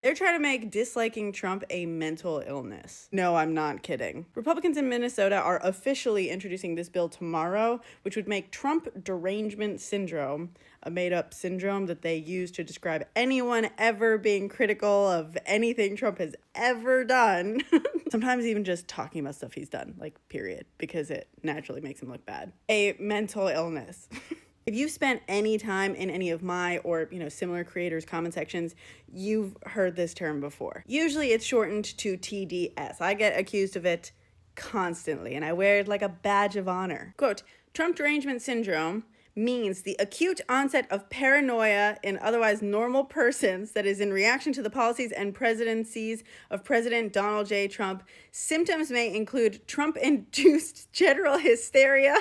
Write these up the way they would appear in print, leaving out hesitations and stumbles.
They're trying to make disliking Trump a mental illness. No, I'm not kidding. Republicans in Minnesota are officially introducing this bill tomorrow, which would make Trump derangement syndrome a made-up syndrome that they use to describe anyone ever being critical of anything Trump has ever done. Sometimes even just talking about stuff he's done, like, period, because it naturally makes him look bad. A mental illness. If you've spent any time in any of my or, similar creators' comment sections, you've heard this term before. Usually it's shortened to TDS. I get accused of it constantly, and I wear it like a badge of honor. Quote, Trump derangement syndrome means the acute onset of paranoia in otherwise normal persons that is in reaction to the policies and presidencies of President Donald J. Trump. Symptoms may include Trump-induced general hysteria,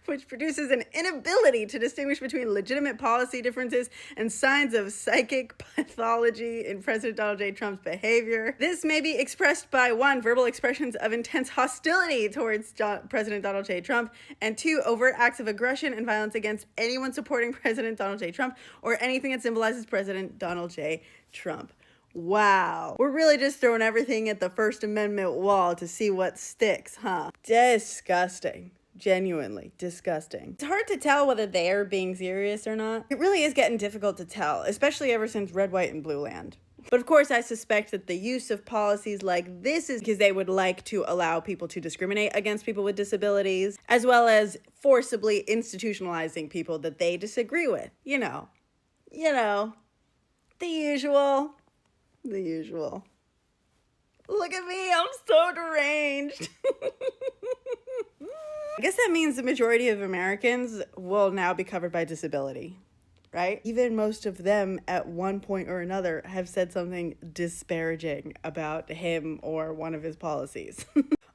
which produces an inability to distinguish between legitimate policy differences and signs of psychic pathology in President Donald J. Trump's behavior. This may be expressed by 1, verbal expressions of intense hostility towards President Donald J. Trump, and 2, overt acts of aggression and violence against anyone supporting President Donald J. Trump or anything that symbolizes President Donald J. Trump. Wow. We're really just throwing everything at the First Amendment wall to see what sticks, huh? Disgusting. Genuinely disgusting. It's hard to tell whether they're being serious or not. It really is getting difficult to tell, especially ever since Red, White, and Blue land. But of course, I suspect that the use of policies like this is because they would like to allow people to discriminate against people with disabilities, as well as forcibly institutionalizing people that they disagree with. You know, the usual. Look at me, I'm so deranged. I guess that means the majority of Americans will now be covered by disability, right? Even most of them at one point or another have said something disparaging about him or one of his policies.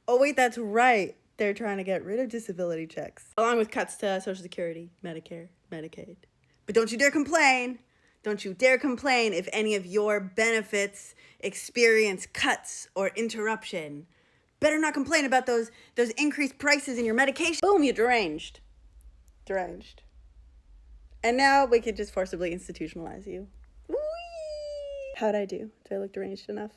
Oh wait, that's right. They're trying to get rid of disability checks, along with cuts to Social Security, Medicare, Medicaid. But don't you dare complain. Don't you dare complain if any of your benefits experience cuts or interruption. Better not complain about those increased prices in your medication. Boom, you're deranged. Deranged. And now we could just forcibly institutionalize you. Whee! How'd I do? Did I look deranged enough?